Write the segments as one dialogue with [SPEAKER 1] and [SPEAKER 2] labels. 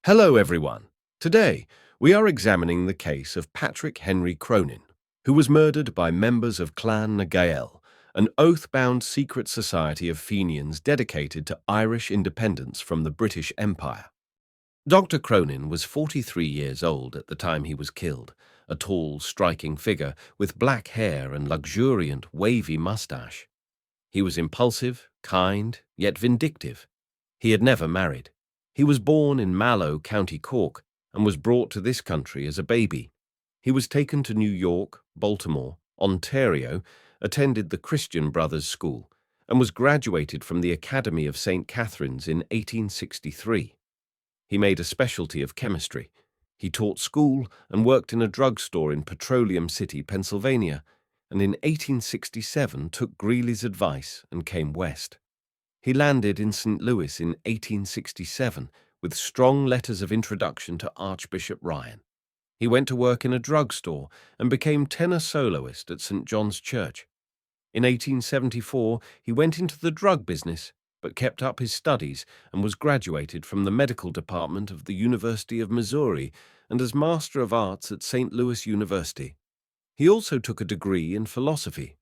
[SPEAKER 1] Hello, everyone. Today, we are examining the case of Patrick Henry Cronin, who was murdered by members of Clan na Gael, an oath-bound secret society of Fenians dedicated to Irish independence from the British Empire. Dr. Cronin was 43 years old at the time he was killed, a tall, striking figure with black hair and luxuriant, wavy mustache. He was impulsive, kind, yet vindictive. He had never married. He was born in Mallow, County Cork, and was brought to this country as a baby. He was taken to New York, Baltimore, Ontario, attended the Christian Brothers School, and was graduated from the Academy of St. Catherine's in 1863. He made a specialty of chemistry. He taught school and worked in a drugstore in Petroleum City, Pennsylvania, and in 1867 took Greeley's advice and came west. He landed in St. Louis in 1867 with strong letters of introduction to Archbishop Ryan. He went to work in a drugstore and became tenor soloist at St. John's Church. In 1874, he went into the drug business, but kept up his studies and was graduated from the medical department of the University of Missouri and as Master of Arts at St. Louis University. He also took a degree in philosophy.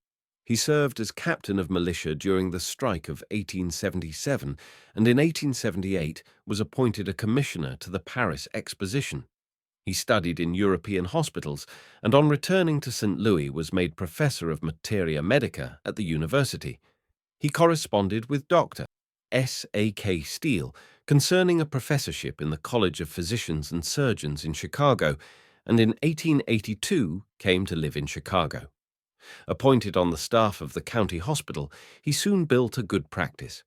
[SPEAKER 1] He served as captain of militia during the strike of 1877 and in 1878 was appointed a commissioner to the Paris Exposition. He studied in European hospitals and on returning to St. Louis was made professor of materia medica at the university. He corresponded with Dr. S.A.K. Steele concerning a professorship in the College of Physicians and Surgeons in Chicago, and in 1882 came to live in Chicago. Appointed on the staff of the county hospital, he soon built a good practice.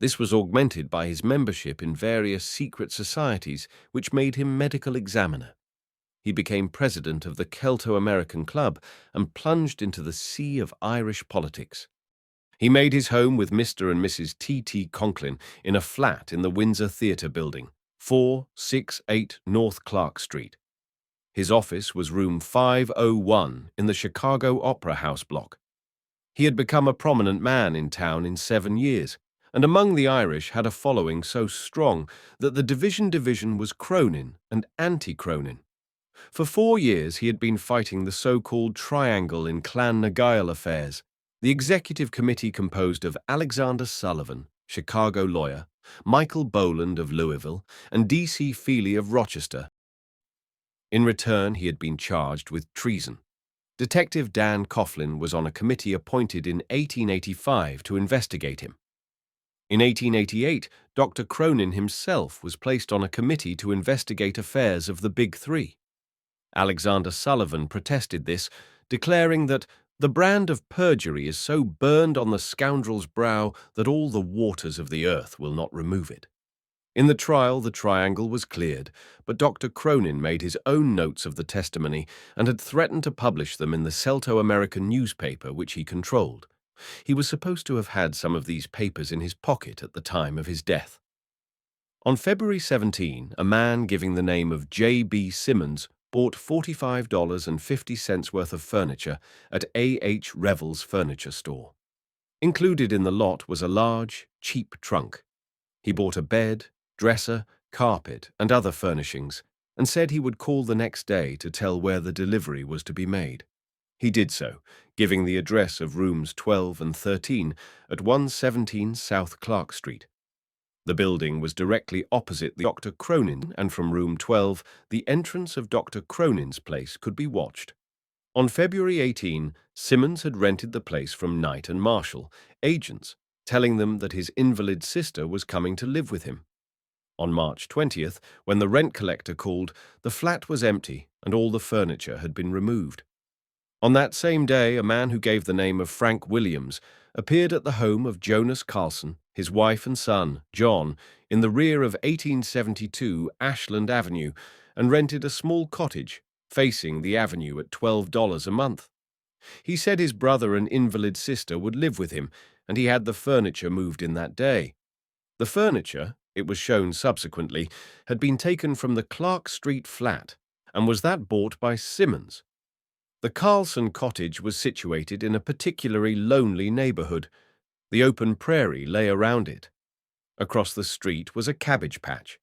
[SPEAKER 1] This was augmented by his membership in various secret societies, which made him medical examiner. He became president of the Celto-American Club and plunged into the sea of Irish politics. He made his home with Mr. and Mrs. T.T. Conklin in a flat in the Windsor Theatre Building, 468 North Clark Street. His office was room 501 in the Chicago Opera House block. He had become a prominent man in town in 7 years, and among the Irish had a following so strong that the division was Cronin and anti-Cronin. For 4 years he had been fighting the so-called triangle in Clan na Gael affairs. The executive committee composed of Alexander Sullivan, Chicago lawyer, Michael Boland of Louisville, and D.C. Feely of Rochester. In return, he had been charged with treason. Detective Dan Coughlin was on a committee appointed in 1885 to investigate him. In 1888, Dr. Cronin himself was placed on a committee to investigate affairs of the Big Three. Alexander Sullivan protested this, declaring that the brand of perjury is so burned on the scoundrel's brow that all the waters of the earth will not remove it. In the trial, the triangle was cleared, but Dr. Cronin made his own notes of the testimony and had threatened to publish them in the Celto-American newspaper which he controlled. He was supposed to have had some of these papers in his pocket at the time of his death. On February 17, a man giving the name of J.B. Simmons bought $45.50 worth of furniture at A.H. Revell's furniture store. Included in the lot was a large, cheap trunk. He bought a bed, dresser, carpet, and other furnishings, and said he would call the next day to tell where the delivery was to be made. He did so, giving the address of rooms 12 and 13 at 117 South Clark Street. The building was directly opposite the Dr. Cronin, and from room 12, the entrance of Dr. Cronin's place could be watched. On February 18, Simmons had rented the place from Knight and Marshall, agents, telling them that his invalid sister was coming to live with him. On March 20th, when the rent collector called, the flat was empty and all the furniture had been removed. On that same day, a man who gave the name of Frank Williams appeared at the home of Jonas Carlson, his wife and son, John, in the rear of 1872 Ashland Avenue, and rented a small cottage facing the avenue at $12 a month. He said his brother and invalid sister would live with him, and he had the furniture moved in that day. The furniture, it was shown subsequently, had been taken from the Clark Street flat, and was that bought by Simmons. The Carlson cottage was situated in a particularly lonely neighborhood. The open prairie lay around it. Across the street was a cabbage patch.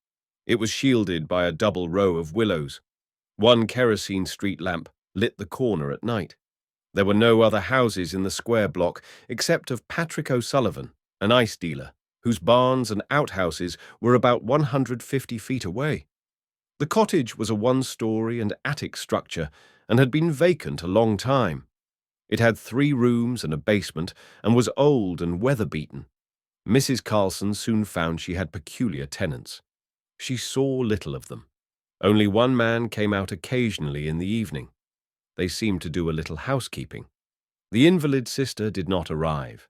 [SPEAKER 1] It was shielded by a double row of willows. One kerosene street lamp lit the corner at night. There were no other houses in the square block except of Patrick O'Sullivan, an ice dealer, whose barns and outhouses were about 150 feet away. The cottage was a one-story and attic structure and had been vacant a long time. It had 3 rooms and a basement and was old and weather-beaten. Mrs. Carlson soon found she had peculiar tenants. She saw little of them. Only one man came out occasionally in the evening. They seemed to do a little housekeeping. The invalid sister did not arrive.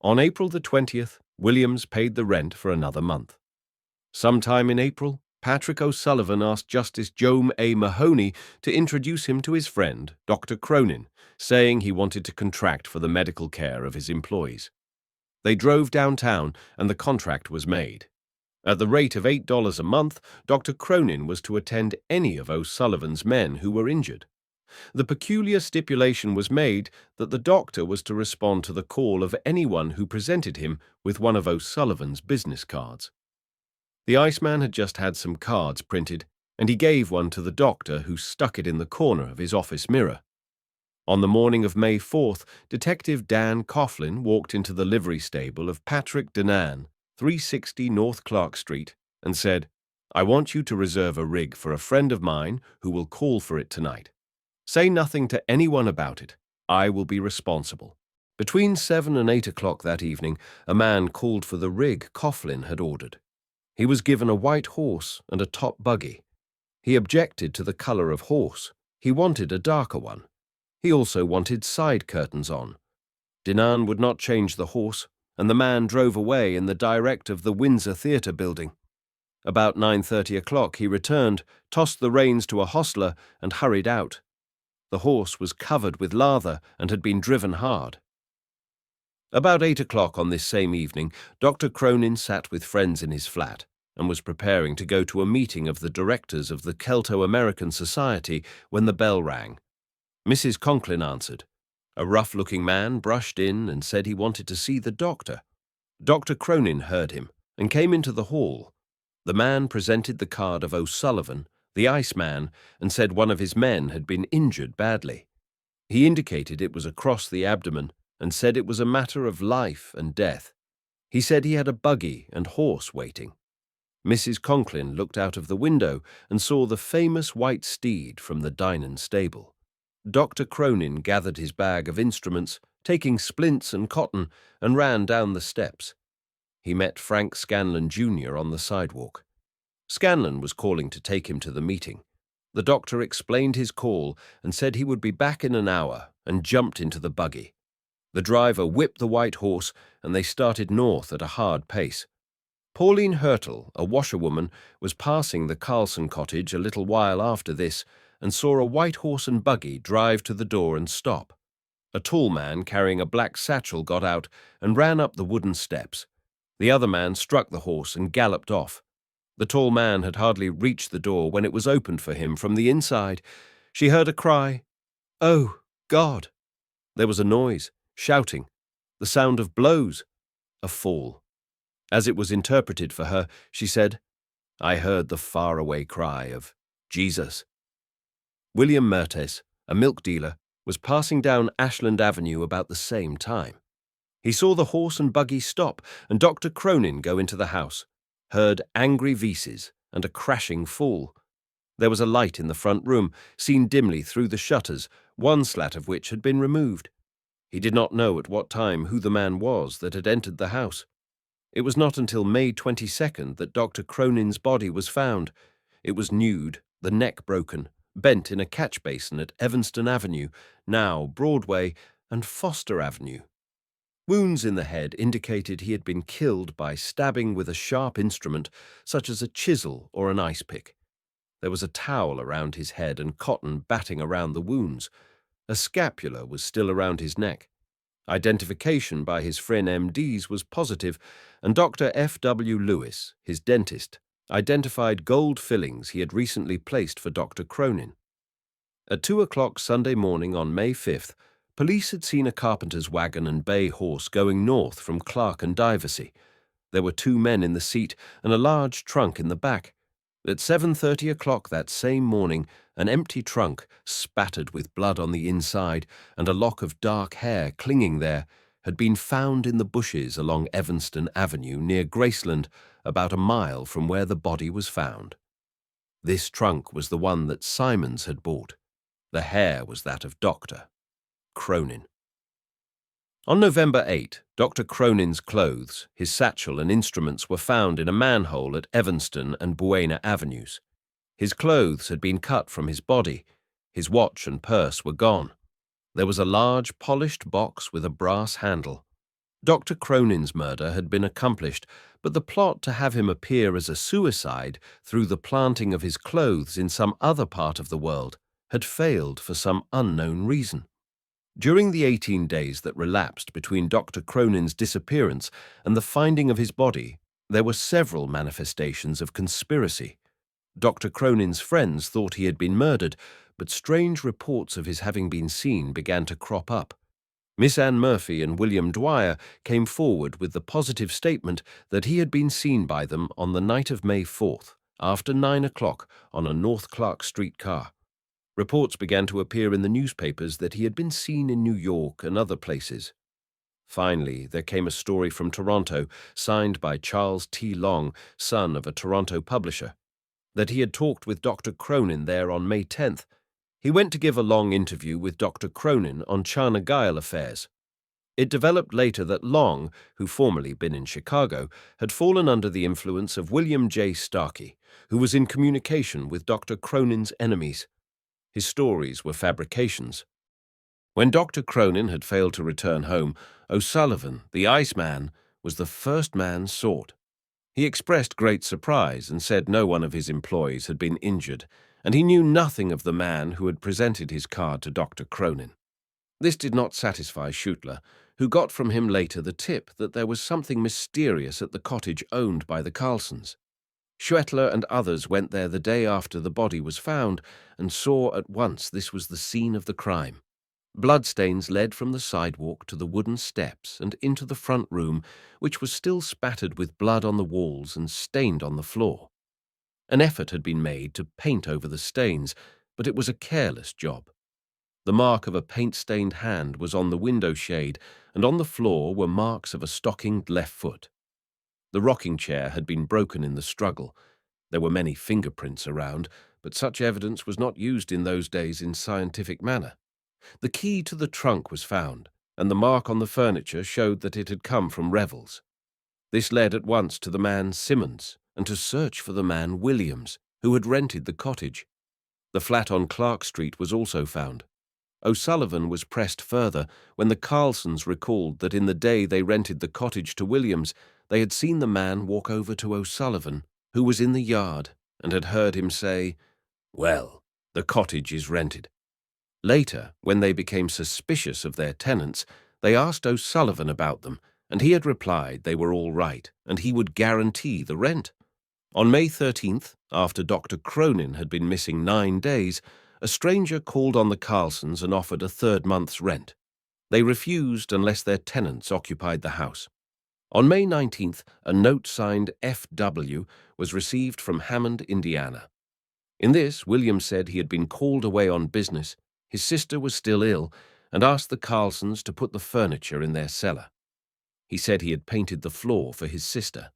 [SPEAKER 1] On April the 20th, Williams paid the rent for another month. Sometime in April, Patrick O'Sullivan asked Justice Joam A. Mahoney to introduce him to his friend, Dr. Cronin, saying he wanted to contract for the medical care of his employees. They drove downtown and the contract was made. At the rate of $8 a month, Dr. Cronin was to attend any of O'Sullivan's men who were injured. The peculiar stipulation was made that the doctor was to respond to the call of anyone who presented him with one of O'Sullivan's business cards. The Iceman had just had some cards printed, and he gave one to the doctor, who stuck it in the corner of his office mirror. On the morning of May 4th, Detective Dan Coughlin walked into the livery stable of Patrick Denan, 360 North Clark Street, and said, "I want you to reserve a rig for a friend of mine who will call for it tonight. Say nothing to anyone about it. I will be responsible." Between 7 and 8 o'clock that evening, a man called for the rig Coughlin had ordered. He was given a white horse and a top buggy. He objected to the color of horse. He wanted a darker one. He also wanted side curtains on. Denan would not change the horse, and the man drove away in the direct of the Windsor Theatre building. About 9:30 o'clock he returned, tossed the reins to a hostler, and hurried out. The horse was covered with lather and had been driven hard. About 8 o'clock on this same evening, Dr. Cronin sat with friends in his flat and was preparing to go to a meeting of the directors of the Celto-American Society when the bell rang. Mrs. Conklin answered. A rough-looking man brushed in and said he wanted to see the doctor. Dr. Cronin heard him and came into the hall. The man presented the card of O'Sullivan, the Iceman, and said one of his men had been injured badly. He indicated it was across the abdomen and said it was a matter of life and death. He said he had a buggy and horse waiting. Mrs. Conklin looked out of the window and saw the famous white steed from the Dinan stable. Dr. Cronin gathered his bag of instruments, taking splints and cotton, and ran down the steps. He met Frank Scanlon, Jr. on the sidewalk. Scanlon was calling to take him to the meeting. The doctor explained his call and said he would be back in an hour, and jumped into the buggy. The driver whipped the white horse, and they started north at a hard pace. Pauline Hurtle, a washerwoman, was passing the Carlson cottage a little while after this, and saw a white horse and buggy drive to the door and stop. A tall man carrying a black satchel got out and ran up the wooden steps. The other man struck the horse and galloped off. The tall man had hardly reached the door when it was opened for him from the inside. She heard a cry, "Oh, God!" There was a noise, shouting, the sound of blows, a fall. As it was interpreted for her, she said, "I heard the faraway cry of Jesus." William Mertes, a milk dealer, was passing down Ashland Avenue about the same time. He saw the horse and buggy stop and Dr. Cronin go into the house, heard angry voices and a crashing fall. There was a light in the front room, seen dimly through the shutters, one slat of which had been removed. He did not know at what time who the man was that had entered the house. It was not until May 22nd that Dr. Cronin's body was found. It was nude, the neck broken, bent in a catch basin at Evanston Avenue, now Broadway, and Foster Avenue. Wounds in the head indicated he had been killed by stabbing with a sharp instrument, such as a chisel or an ice pick. There was a towel around his head and cotton batting around the wounds. A scapula was still around his neck. Identification by his friend MDs was positive, and Dr. F.W. Lewis, his dentist, identified gold fillings he had recently placed for Dr. Cronin. At 2 o'clock Sunday morning on May 5th, police had seen a carpenter's wagon and bay horse going north from Clark and Diversey. There were 2 men in the seat and a large trunk in the back. At 7:30 o'clock that same morning, an empty trunk, spattered with blood on the inside and a lock of dark hair clinging there, had been found in the bushes along Evanston Avenue near Graceland, about a mile from where the body was found. This trunk was the one that Simons had bought. The hair was that of Dr. Cronin. On November 8, Dr. Cronin's clothes, his satchel and instruments were found in a manhole at Evanston and Buena Avenues. His clothes had been cut from his body. His watch and purse were gone. There was a large polished box with a brass handle. Dr. Cronin's murder had been accomplished, but the plot to have him appear as a suicide through the planting of his clothes in some other part of the world had failed for some unknown reason. During the 18 days that relapsed between Dr. Cronin's disappearance and the finding of his body, there were several manifestations of conspiracy. Dr. Cronin's friends thought he had been murdered, but strange reports of his having been seen began to crop up. Miss Anne Murphy and William Dwyer came forward with the positive statement that he had been seen by them on the night of May 4th, after 9 o'clock, on a North Clark Street car. Reports began to appear in the newspapers that he had been seen in New York and other places. Finally, there came a story from Toronto, signed by Charles T. Long, son of a Toronto publisher, that he had talked with Dr. Cronin there on May 10th. He went to give a long interview with Dr. Cronin on China Gael affairs. It developed later that Long, who formerly been in Chicago, had fallen under the influence of William J. Starkey, who was in communication with Dr. Cronin's enemies. His stories were fabrications. When Dr. Cronin had failed to return home, O'Sullivan, the Iceman, was the first man sought. He expressed great surprise and said no one of his employees had been injured, and he knew nothing of the man who had presented his card to Dr. Cronin. This did not satisfy Schutler, who got from him later the tip that there was something mysterious at the cottage owned by the Carlsons. Schwettler and others went there the day after the body was found and saw at once this was the scene of the crime. Bloodstains led from the sidewalk to the wooden steps and into the front room, which was still spattered with blood on the walls and stained on the floor. An effort had been made to paint over the stains, but it was a careless job. The mark of a paint-stained hand was on the window shade, and on the floor were marks of a stockinged left foot. The rocking chair had been broken in the struggle. There were many fingerprints around, but such evidence was not used in those days in scientific manner. The key to the trunk was found, and the mark on the furniture showed that it had come from Revels. This led at once to the man Simmons, and to search for the man Williams, who had rented the cottage. The flat on Clark Street was also found. O'Sullivan was pressed further when the Carlsons recalled that in the day they rented the cottage to Williams, they had seen the man walk over to O'Sullivan, who was in the yard, and had heard him say, "Well, the cottage is rented." Later, when they became suspicious of their tenants, they asked O'Sullivan about them, and he had replied they were all right, and he would guarantee the rent. On May 13th, after Dr. Cronin had been missing 9 days, a stranger called on the Carlsons and offered a third month's rent. They refused unless their tenants occupied the house. On May 19th, a note signed F.W. was received from Hammond, Indiana. In this, William said he had been called away on business, his sister was still ill, and asked the Carlsons to put the furniture in their cellar. He said he had painted the floor for his sister.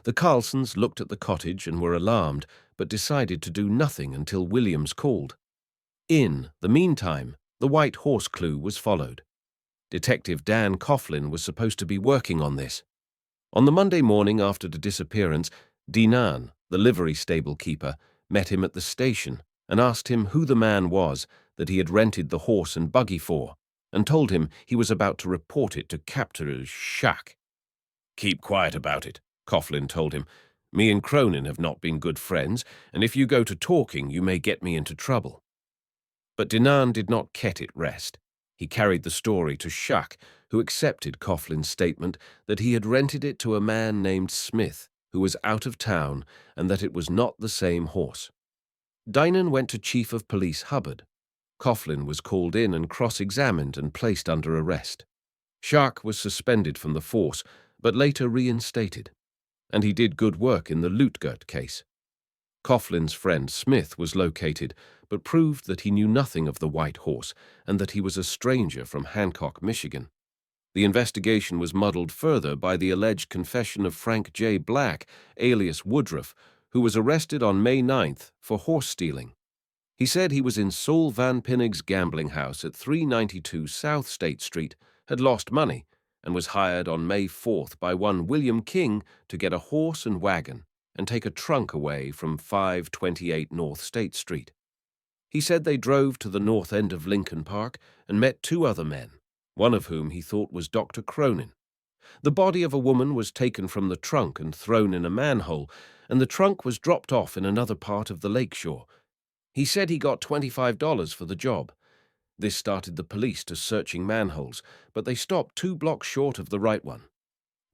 [SPEAKER 1] The Carlsons looked at the cottage and were alarmed, but decided to do nothing until Williams called. In the meantime, the White Horse clue was followed. Detective Dan Coughlin was supposed to be working on this. On the Monday morning after the disappearance, Dinan, the livery stable keeper, met him at the station and asked him who the man was that he had rented the horse and buggy for, and told him he was about to report it to Captain Shack. "Keep quiet about it," Coughlin told him. "Me and Cronin have not been good friends, and if you go to talking, you may get me into trouble." But Dinan did not let it rest. He carried the story to Shack, who accepted Coughlin's statement that he had rented it to a man named Smith, who was out of town, and that it was not the same horse. Dinan went to Chief of Police Hubbard. Coughlin was called in and cross-examined and placed under arrest. Shack was suspended from the force, but later reinstated, and he did good work in the Lutgert case. Coughlin's friend Smith was located, but proved that he knew nothing of the White Horse and that he was a stranger from Hancock, Michigan. The investigation was muddled further by the alleged confession of Frank J. Black, alias Woodruff, who was arrested on May 9th for horse stealing. He said he was in Saul Van Pinnig's gambling house at 392 South State Street, had lost money, and was hired on May 4th by one William King to get a horse and wagon and take a trunk away from 528 North State Street. He said they drove to the north end of Lincoln Park and met two other men, one of whom he thought was Dr. Cronin. The body of a woman was taken from the trunk and thrown in a manhole, and the trunk was dropped off in another part of the lakeshore. He said he got $25 for the job. This started the police to searching manholes, but they stopped 2 blocks short of the right one.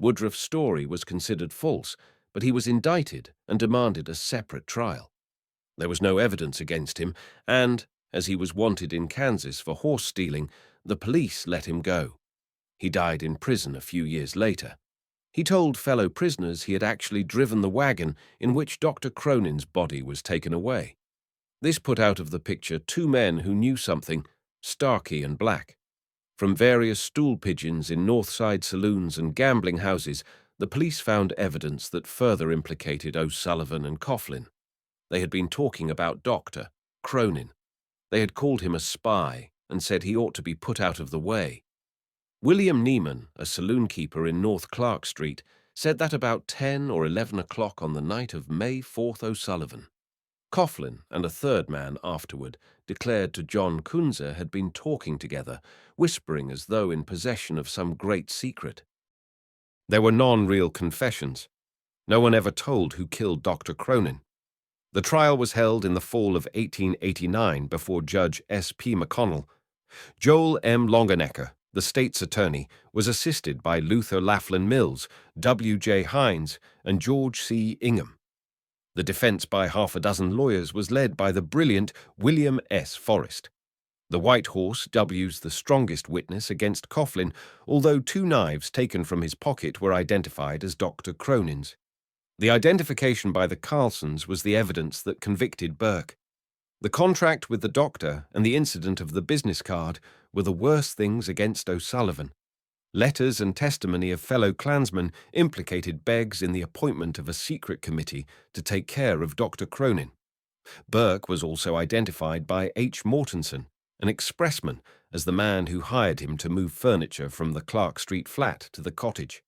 [SPEAKER 1] Woodruff's story was considered false, but he was indicted and demanded a separate trial. There was no evidence against him, and, as he was wanted in Kansas for horse stealing, the police let him go. He died in prison a few years later. He told fellow prisoners he had actually driven the wagon in which Dr. Cronin's body was taken away. This put out of the picture 2 men who knew something, Starkey and Black. From various stool pigeons in Northside saloons and gambling houses, the police found evidence that further implicated O'Sullivan and Coughlin. They had been talking about Dr. Cronin. They had called him a spy and said he ought to be put out of the way. William Neiman, a saloon keeper in North Clark Street, said that about 10 or 11 o'clock on the night of May 4th O'Sullivan. Coughlin and a third man afterward declared to John Kunze had been talking together, whispering as though in possession of some great secret. There were non-real confessions. No one ever told who killed Dr. Cronin. The trial was held in the fall of 1889 before Judge S. P. McConnell. Joel M. Longenecker, the state's attorney, was assisted by Luther Laughlin Mills, W. J. Hines, and George C. Ingham. The defense by half a dozen lawyers was led by the brilliant William S. Forrest. The White Horse W's the strongest witness against Coughlin, although 2 knives taken from his pocket were identified as Dr. Cronin's. The identification by the Carlsons was the evidence that convicted Burke. The contract with the doctor and the incident of the business card were the worst things against O'Sullivan. Letters and testimony of fellow Klansmen implicated Beggs in the appointment of a secret committee to take care of Dr. Cronin. Burke was also identified by H. Mortensen, an expressman, as the man who hired him to move furniture from the Clark Street flat to the cottage.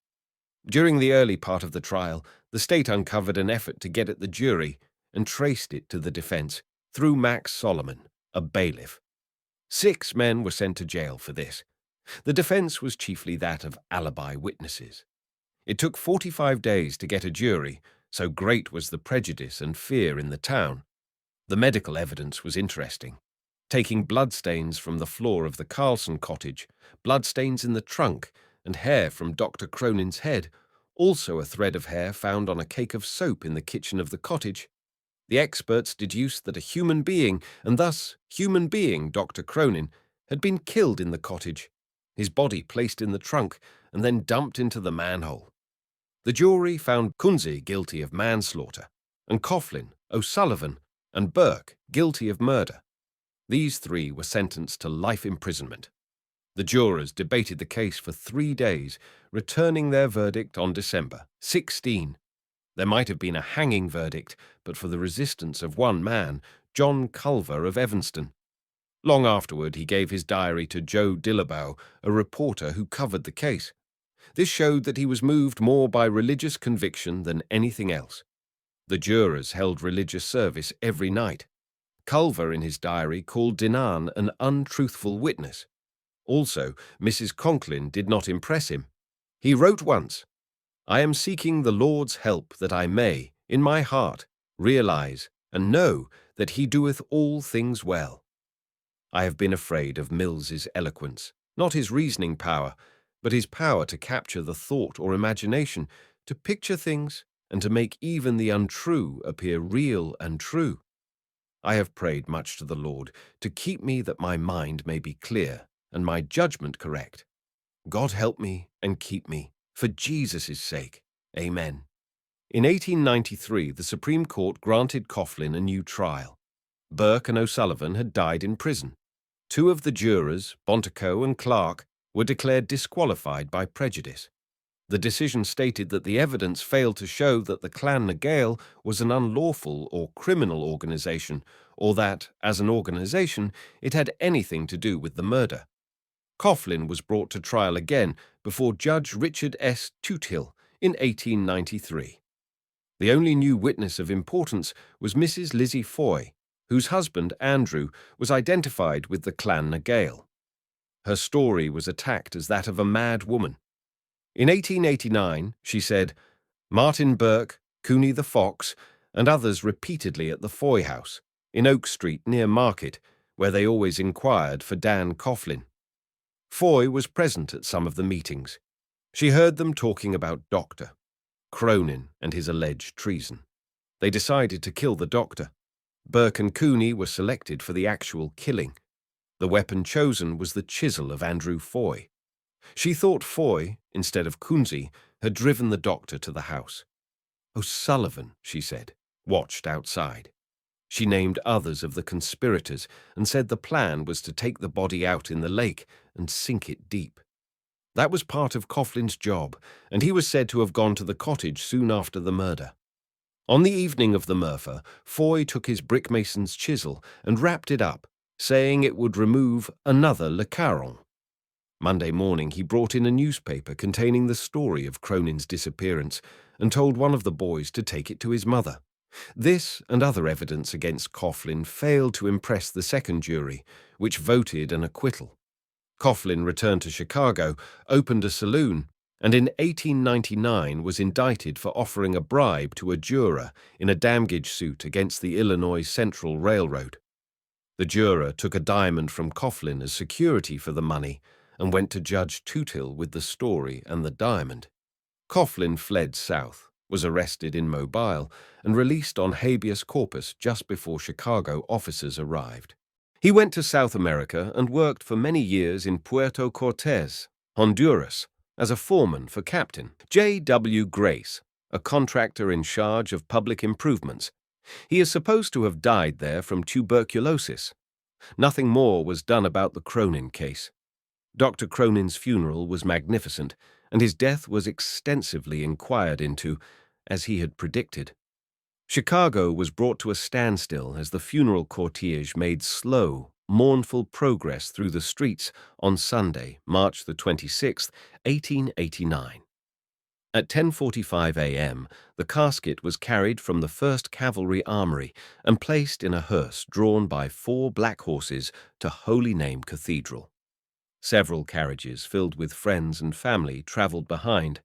[SPEAKER 1] During the early part of the trial, the state uncovered an effort to get at the jury and traced it to the defense through Max Solomon, a bailiff. 6 men were sent to jail for this. The defense was chiefly that of alibi witnesses. It took 45 days to get a jury, so great was the prejudice and fear in the town. The medical evidence was interesting. Taking bloodstains from the floor of the Carlson cottage, bloodstains in the trunk, and hair from Dr. Cronin's head, also a thread of hair found on a cake of soap in the kitchen of the cottage. The experts deduced that a human being, and thus human being Dr. Cronin, had been killed in the cottage, his body placed in the trunk and then dumped into the manhole. The jury found Kunze guilty of manslaughter, and Coughlin, O'Sullivan, and Burke guilty of murder. These 3 were sentenced to life imprisonment. The jurors debated the case for 3 days, returning their verdict on December 16. There might have been a hanging verdict, but for the resistance of one man, John Culver of Evanston. Long afterward, he gave his diary to Joe Dillabow, a reporter who covered the case. This showed that he was moved more by religious conviction than anything else. The jurors held religious service every night. Culver, in his diary, called Dinan an untruthful witness. Also, Mrs. Conklin did not impress him. He wrote once, "I am seeking the Lord's help that I may, in my heart, realize and know that he doeth all things well." I have been afraid of Mills's eloquence, not his reasoning power, but his power to capture the thought or imagination, to picture things, and to make even the untrue appear real and true. I have prayed much to the Lord to keep me that my mind may be clear and my judgment correct. God help me and keep me, for Jesus' sake. Amen. In 1893, the Supreme Court granted Coughlin a new trial. Burke and O'Sullivan had died in prison. Two of the jurors, Bontekoe and Clark, were declared disqualified by prejudice. The decision stated that the evidence failed to show that the Clan na Gael was an unlawful or criminal organization, or that, as an organization, it had anything to do with the murder. Coughlin was brought to trial again before Judge Richard S. Toothill in 1893. The only new witness of importance was Mrs. Lizzie Foy, whose husband, Andrew, was identified with the Clan na Gael. Her story was attacked as that of a mad woman. In 1889, she said, Martin Burke, Cooney the Fox, and others repeatedly at the Foy House, in Oak Street near Market, where they always inquired for Dan Coughlin. Foy was present at some of the meetings. She heard them talking about Dr. Cronin and his alleged treason. They decided to kill the doctor. Burke and Cooney were selected for the actual killing. The weapon chosen was the chisel of Andrew Foy. She thought Foy, instead of Coonsey, had driven the doctor to the house. O'Sullivan, she said, watched outside. She named others of the conspirators and said the plan was to take the body out in the lake and sink it deep. That was part of Coughlin's job, and he was said to have gone to the cottage soon after the murder. On the evening of the murder, Foy took his brickmason's chisel and wrapped it up, saying it would remove another Le Caron. Monday morning he brought in a newspaper containing the story of Cronin's disappearance and told one of the boys to take it to his mother. This and other evidence against Coughlin failed to impress the second jury, which voted an acquittal. Coughlin returned to Chicago, opened a saloon, and in 1899 was indicted for offering a bribe to a juror in a damage suit against the Illinois Central Railroad. The juror took a diamond from Coughlin as security for the money and went to Judge Toothill with the story and the diamond. Coughlin fled south, was arrested in Mobile, and released on habeas corpus just before Chicago officers arrived. He went to South America and worked for many years in Puerto Cortes, Honduras, as a foreman for Captain J.W. Grace, a contractor in charge of public improvements. He is supposed to have died there from tuberculosis. Nothing more was done about the Cronin case. Dr. Cronin's funeral was magnificent, and his death was extensively inquired into, as he had predicted. Chicago was brought to a standstill as the funeral cortege made slow, mournful progress through the streets on Sunday, March the 26th, 1889. At 10:45 a.m., the casket was carried from the 1st Cavalry Armory and placed in a hearse drawn by 4 black horses to Holy Name Cathedral. Several carriages filled with friends and family traveled behind.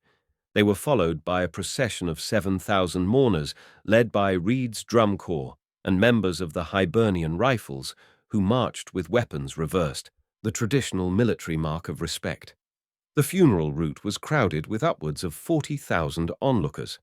[SPEAKER 1] They were followed by a procession of 7,000 mourners led by Reed's Drum Corps and members of the Hibernian Rifles, who marched with weapons reversed, the traditional military mark of respect. The funeral route was crowded with upwards of 40,000 onlookers.